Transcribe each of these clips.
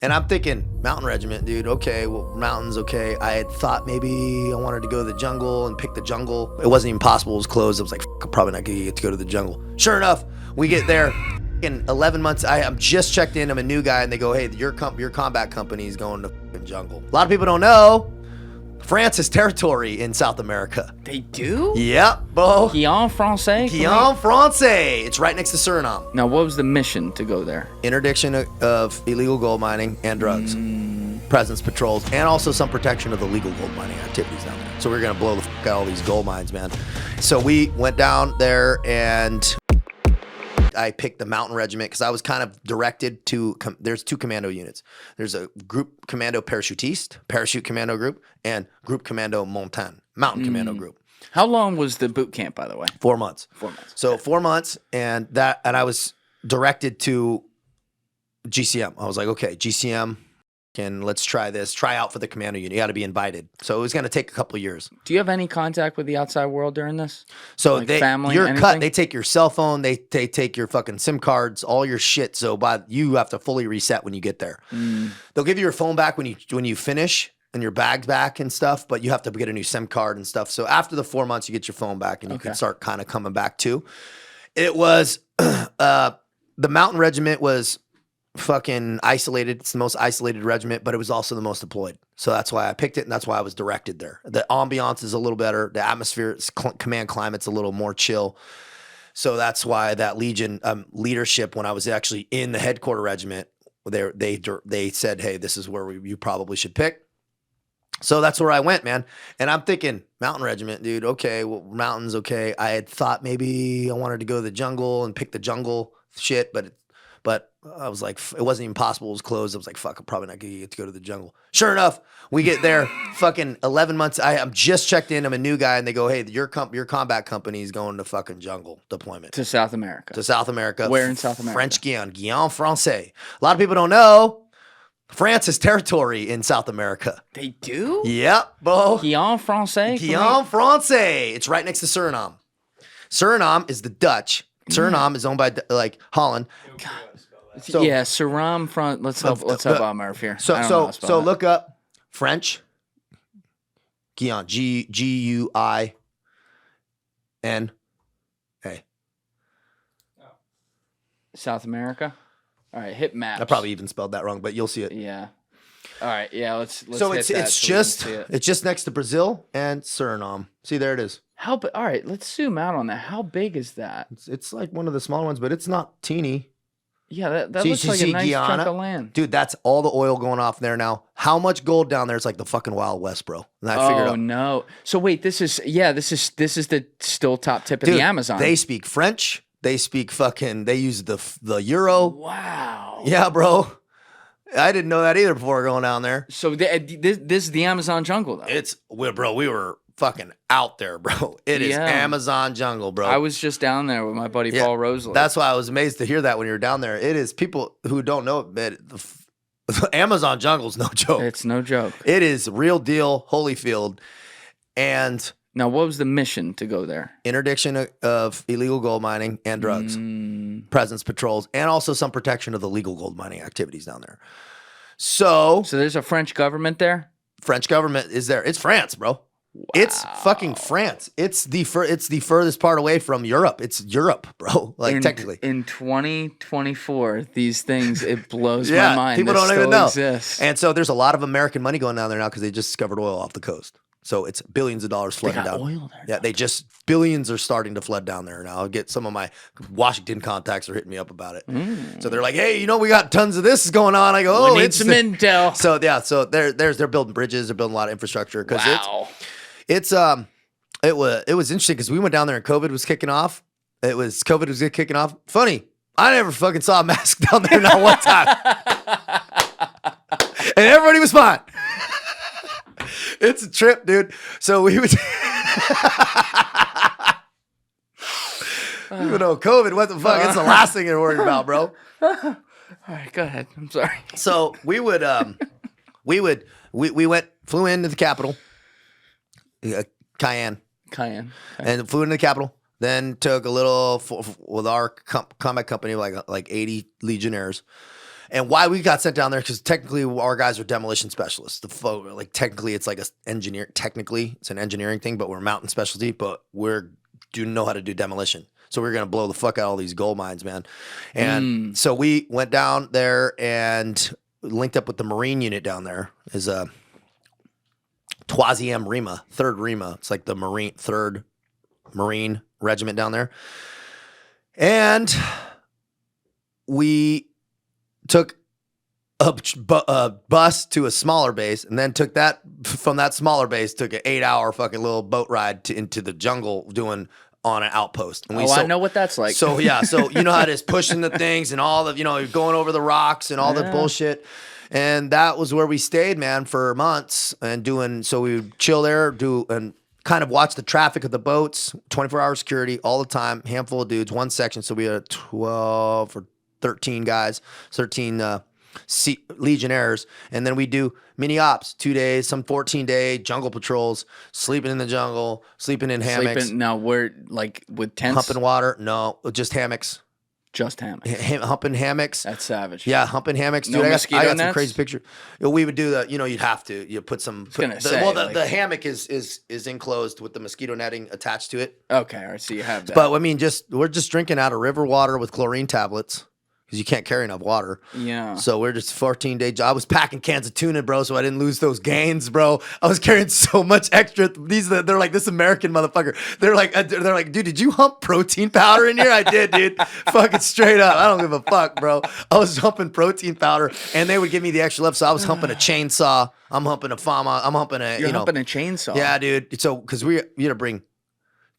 And I'm thinking, mountain regiment, dude. Okay, well, mountains, okay. I had thought maybe I wanted to go to the jungle and pick the jungle. It wasn't even possible. It was closed. I was like, I'm probably not going to get to go to the jungle. Sure enough, we get there. In 11 months, I'm just checked in. I'm a new guy, and they go, hey, your combat company is going to the jungle. A lot of people don't know. France has territory in South America. They do? Yep, bro. Guiana Francais? Guiana Francais. It's right next to Suriname. Now, what was the mission to go there? Interdiction of illegal gold mining and drugs. Presence patrols, and also some protection of the legal gold mining activities down there. So we're going to blow the fuck out all these gold mines, man. So we went down there, and I picked the mountain regiment because I was kind of directed to, there's two commando units. There's a group commando parachutiste, parachute commando group, and group commando mountain commando group. How long was the boot camp, by the way? 4 months. 4 months. So 4 months, and I was directed to GCM. I was like, okay, GCM, and let's try this. Try out for the commando unit. You got to be invited. So it was going to take a couple of years. Do you have any contact with the outside world during this? So like family, you're anything? cut. They take your cell phone. They take your fucking SIM cards, all your shit. So you have to fully reset when you get there. They'll give you your phone back when you finish and your bags back and stuff, but you have to get a new SIM card and stuff. So after the 4 months, you get your phone back and you can start kind of coming back too. It was the mountain regiment was fucking isolated. It's the most isolated regiment, but it was also the most deployed. So that's why I picked it, and that's why I was directed there. The ambiance is a little better. The atmosphere, command climate's a little more chill. So that's why that Legion leadership, when I was actually in the headquarter regiment, they said, hey, this is where you probably should pick. So that's where I went, man. And I'm thinking, mountain regiment, dude. Okay, well, mountains, okay. I had thought maybe I wanted to go to the jungle and pick the jungle shit, but I was like, it wasn't even possible. It was closed. I was like, fuck, I'm probably not going to get to go to the jungle. Sure enough, we get there. Fucking 11 months. I'm just checked in. I'm a new guy, and they go, hey, your combat company is going to fucking jungle deployment. To South America. To South America. Where in South America? French Guiana Francais. A lot of people don't know. France has territory in South America. They do? Yep, bro. Guiana Francais? Guiana Francais. It's right next to Suriname. Suriname is the Dutch. Suriname is owned by Holland. So, yeah, Suriname front. Let's help Murph here. So look up French. Guiana. Guiana. South America. All right, hit maps. I probably even spelled that wrong, but you'll see it. Yeah. All right. Yeah. Let's. So hit that it's just next to Brazil and Suriname. See, there it is. All right. Let's zoom out on that. How big is that? It's like one of the smaller ones, but it's not teeny. Yeah, that looks like a nice Guiana? chunk of land. Dude, that's all the oil going off there now. How much gold down there? It's like the fucking Wild West, bro. And I figured out. No. So wait, this is the still top tip of the Amazon. They speak French. They speak they use the euro. Wow. Yeah, bro. I didn't know that either before going down there. So this is the Amazon jungle, though. We were fucking out there, bro. It is Amazon jungle, bro. I was just down there with my buddy Paul Rosley. That's why I was amazed to hear that when you were down there. It is people who don't know it, but the Amazon jungle is no joke. It's no joke. It is real deal, Holyfield. And now, what was the mission to go there? Interdiction of illegal gold mining and drugs. Presence patrols, and also some protection of the legal gold mining activities down there. So there's a French government there? French government is there. It's France, bro. Wow. It's fucking France. It's the furthest part away from Europe. It's Europe, bro. Technically. In 2024, these things, it blows my mind. People don't even know. Exists. And so there's a lot of American money going down there now because they just discovered oil off the coast. So it's billions of dollars flooding down. Oil there. Yeah, billions are starting to flood down there now. I'll get some of my Washington contacts are hitting me up about it. So they're like, hey, we got tons of this going on. I go, we need some intel. So they're building bridges, they're building a lot of infrastructure because it was interesting because we went down there and COVID was kicking off. COVID was kicking off. Funny, I never fucking saw a mask down there not one time, and everybody was fine. It's a trip, dude. So we would, even though COVID, what the fuck? It's the last thing you're worried about, bro. All right, go ahead. I'm sorry. So we flew into the capital, Cayenne, and flew into the capital. Then took a little with our combat company, like 80 Legionnaires. And why we got sent down there, because technically our guys are demolition specialists. Technically it's like technically it's an engineering thing, but we're mountain specialty, but do know how to do demolition. So we're going to blow the fuck out all these gold mines, man. And so we went down there and linked up with the Marine unit down there. Is a Troisième Rima, 3rd Rima. It's like the 3rd Marine Regiment down there. And we took a bus to a smaller base, and then took that from that smaller base, took an 8-hour fucking little boat ride into the jungle doing on an outpost. And I know what that's like. So yeah, so you know how it is, pushing the things and all the, you're going over the rocks and all the bullshit. And that was where we stayed, man, for months and so we would chill there, and kind of watch the traffic of the boats, 24-hour security all the time, handful of dudes, one section. So we had 12 or 13 guys, 13 Legionnaires, and then we do mini ops, 2 days, some 14-day jungle patrols, sleeping in the jungle, sleeping in hammocks. Now we're like with tents, humping water. No, just hammocks. Just hammocks. Humping hammocks. That's savage. Yeah, humping hammocks. Dude, No I mosquito got some nets? crazy picture. We would do you'd have to. You put some. The hammock is enclosed with the mosquito netting attached to it. Okay, all right. So you have that. But I mean, we're just drinking out of river water with chlorine tablets, because you can't carry enough water. Yeah. So we're just 14-day job. I was packing cans of tuna, bro, so I didn't lose those gains, bro. I was carrying so much extra. They're like, this American motherfucker. They're like, dude, did you hump protein powder in here? I did, dude. Fucking straight up. I don't give a fuck, bro. I was humping protein powder, and they would give me the extra left. So I was humping a chainsaw. I'm humping a fama. I'm humping a. You're humping a chainsaw. Yeah, dude. So because we had to bring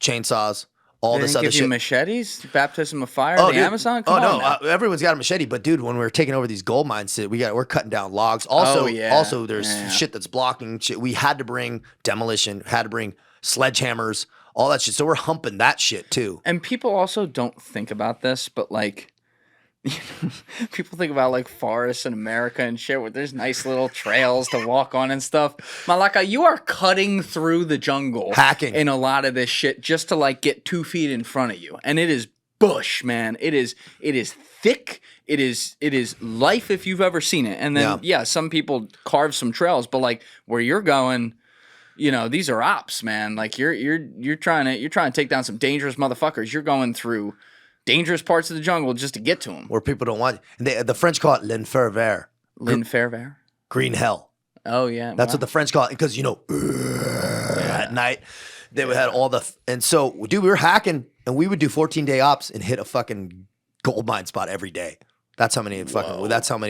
chainsaws. All they this didn't other give shit. you machetes, baptism of fire, the dude. Amazon. Come on now. Everyone's got a machete. But dude, when we were taking over these gold mines, we're cutting down logs. Also, there's shit that's blocking shit. We had to bring demolition, had to bring sledgehammers, all that shit. So we're humping that shit too. And people also don't think about this, but like, people think about like forests in America and shit where there's nice little trails to walk on and stuff. Malaka, you are cutting through the jungle, hacking in a lot of this shit just to like get 2 feet in front of you, and it is bush, man. It is thick. It is life if you've ever seen it. And then some people carve some trails, but like where you're going, these are ops, man. Like you're trying to take down some dangerous motherfuckers. You're going through dangerous parts of the jungle just to get to them. Where people don't want you. The French call it l'enfer vert. L'enfer vert? Green hell. Oh, yeah. That's what the French call it. Because, at night, they would have all the... And so, dude, we were hacking, and we would do 14-day ops and hit a fucking gold mine spot every day. That's how many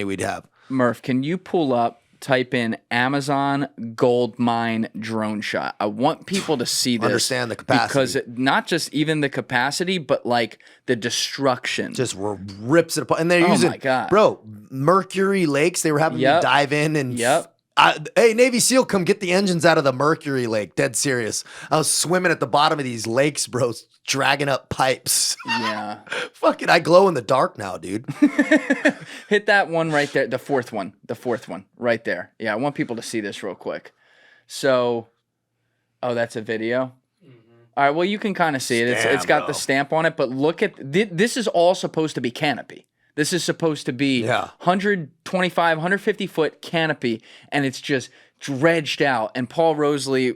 we'd have. Murph, can you type in Amazon gold mine drone shot? I want people to see this. Understand the capacity. Because not just even the capacity, but like the destruction. Just rips it apart. And they're using, my God. Bro, Mercury Lakes. They were having me dive in and... hey, Navy SEAL, come get the engines out of the Mercury Lake. Dead serious. I was swimming at the bottom of these lakes, bro, dragging up pipes. Yeah. Fuck it, I glow in the dark now, dude. Hit that one right there. The fourth one right there. Yeah, I want people to see this real quick. So, that's a video? Mm-hmm. All right, well, you can kind of see it. It's got the stamp on it, but look at... This is all supposed to be canopy. This is supposed to be 125, 150-foot canopy, and it's just dredged out. And Paul Rosley,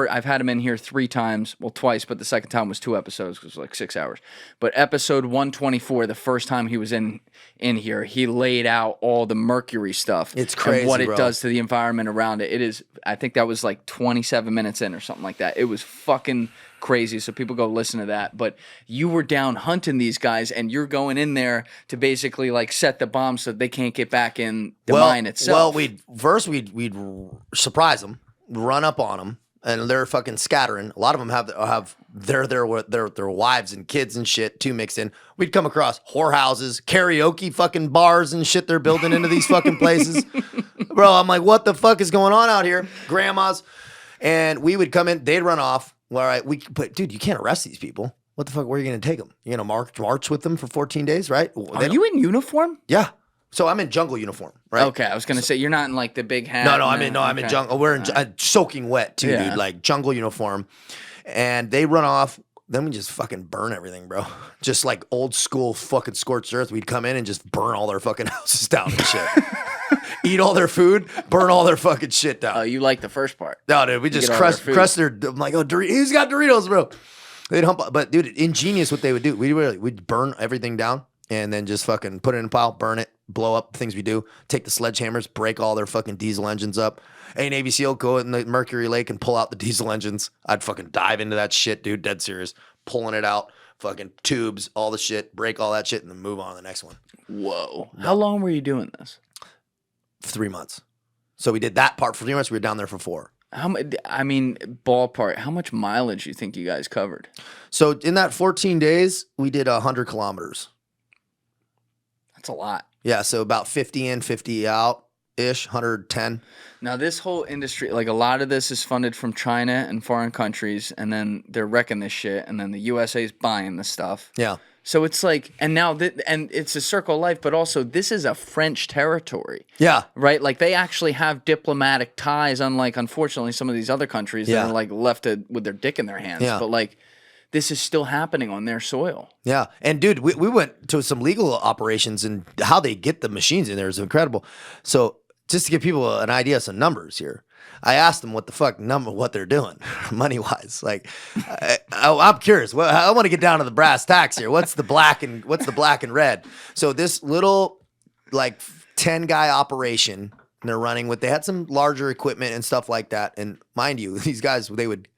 I've had him in here 3 times, well, twice, but the second time was 2 episodes because it was like 6 hours. But episode 124, the first time he was in here, he laid out all the mercury stuff. It's crazy, and what it does to the environment around it. It is, I think that was like 27 minutes in or something like that. It was fucking crazy, so people go listen to that. But you were down hunting these guys, and you're going in there to basically like set the bomb so they can't get back in the mine itself. Well, we'd surprise them, run up on them, and they're fucking scattering. A lot of them have their wives and kids and shit too mixed in. We'd come across whorehouses, karaoke fucking bars and shit they're building into these fucking places. Bro, I'm like, what the fuck is going on out here? Grandmas. And we would come in, they'd run off. All right, but dude, you can't arrest these people. What the fuck? Where are you going to take them? You're going to march with them for 14 days, right? Are you in uniform? Yeah. So I'm in jungle uniform, right? Okay, I was going to say you're not in like the big hat. No, I'm in jungle. We're in soaking wet too, dude. Like jungle uniform, and they run off. then we just fucking burn everything, bro. Just like old school fucking scorched earth. We'd come in and just burn all their fucking houses down and shit. Eat all their food, burn all their fucking shit down. Oh, you like the first part? No, dude, we just crushed their. I'm like, oh, he's got Doritos, bro. They'd hump, but dude, ingenious what they would do. We'd burn everything down and then just fucking put it in a pile, burn it, blow up things we do. Take the sledgehammers, break all their fucking diesel engines up. Hey, Navy SEAL, go in the Mercury Lake and pull out the diesel engines. I'd fucking dive into that shit, dude. Dead serious. Pulling it out, fucking tubes, all the shit, break all that shit, and then move on to the next one. Whoa. How long were you doing this? 3 months. So we did that part for 3 months. We were down there for 4. I mean, ballpark, how much mileage you think you guys covered? So in that 14 days, we did 100 kilometers. That's a lot. Yeah, so about 50 in, 50 out-ish, 110. Now, this whole industry, like a lot of this is funded from China and foreign countries, and then they're wrecking this shit, and then the USA is buying the stuff. Yeah. So it's like, and now, and it's a circle of life, but also this is a French territory. Yeah. Right? Like they actually have diplomatic ties, unlike, unfortunately, some of these other countries that are like left with their dick in their hands. Yeah. But like, this is still happening on their soil. Yeah. And dude, we went to some legal operations, and how they get the machines in there is incredible. So just to give people an idea of some numbers here, I asked them what they're doing money wise. Like, I'm curious. Well, I want to get down to the brass tacks here. What's the black and red? So this little like 10 guy operation they're running with, they had some larger equipment and stuff like that. And mind you, these guys, they would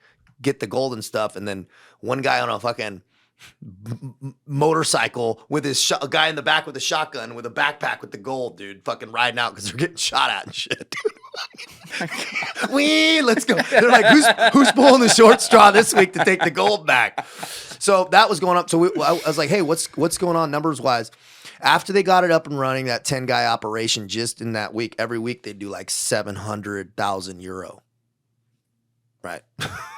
get the gold and stuff. And then one guy on a fucking motorcycle with a guy in the back with a shotgun with a backpack with the gold, dude, fucking riding out because they're getting shot at and shit. Let's go. They're like, who's pulling the short straw this week to take the gold back? So that was going up. So I was like, hey, what's going on numbers wise? After they got it up and running, that 10 guy operation, just in that week, every week they do like 700,000 euro. Right.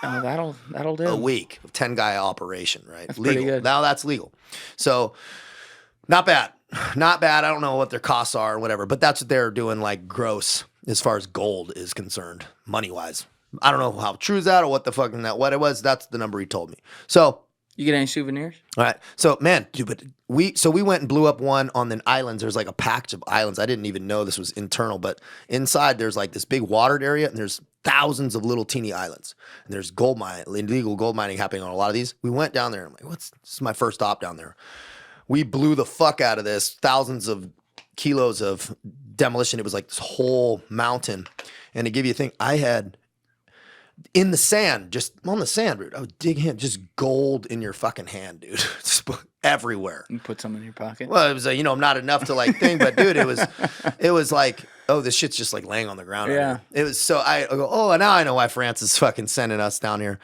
Oh, that'll do. A week of 10 guy operation, right? That's legal. pretty good. Now that's legal. So not bad. Not bad. I don't know what their costs are or whatever, but that's what they're doing like gross as far as gold is concerned, money wise. I don't know how true is that or what it was. That's the number he told me. So you get any souvenirs? all right. So man, dude, but we went and blew up one on the islands. There's like a patch of islands. I didn't even know this was internal, but inside there's like this big watered area and there's thousands of little teeny islands. And there's illegal gold mining happening on a lot of these. We went down there and I'm like, this is my first stop down there. We blew the fuck out of this, thousands of kilos of demolition. It was like this whole mountain. And to give you a thing, I had in the sand, just on the sand, dude, I would dig in, just gold in your fucking hand, dude. Just everywhere. You put some in your pocket? Well, it was, not enough to like think, but dude, it was like, oh, this shit's just like laying on the ground. Yeah. Right here. It was so I go, oh, now I know why France is fucking sending us down here.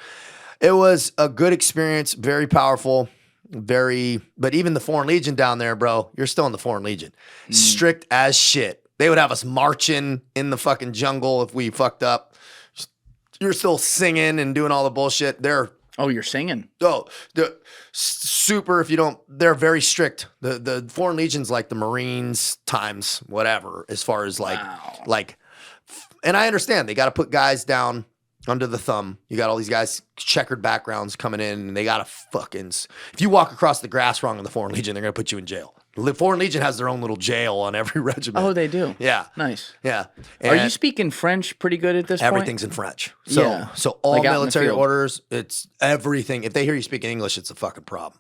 It was a good experience, very powerful, but even the Foreign Legion down there, bro, you're still in the Foreign Legion. Strict as shit. They would have us marching in the fucking jungle if we fucked up. You're still singing and doing all the bullshit. Oh, you're singing? Oh, super. If you don't, they're very strict. The Foreign Legion's like the Marines times whatever, as far as like, and I understand they got to put guys down under the thumb. You got all these guys, checkered backgrounds coming in, and they got to fucking, if you walk across the grass wrong in the Foreign Legion, they're going to put you in jail. The Foreign Legion has their own little jail on every regiment. Oh, they do? Yeah. Nice. Yeah. Are you speaking French pretty good at this point? Everything's in French. So all Like out in the military field. orders, it's everything. If they hear you speaking English, it's a fucking problem.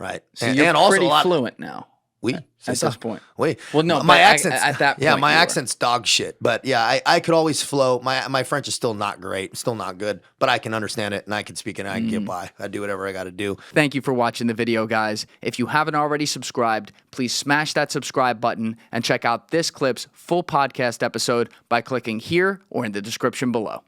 Right. So you're also pretty a lot, fluent now. at this point. Well, no, my but accent's at that point. Yeah, my you were. accent's dog shit. But yeah, I could always flow. My French is still not great, still not good, but I can understand it and I can speak it and I can get by. I do whatever I got to do. Thank you for watching the video, guys. If you haven't already subscribed, please smash that subscribe button and check out this clip's full podcast episode by clicking here or in the description below.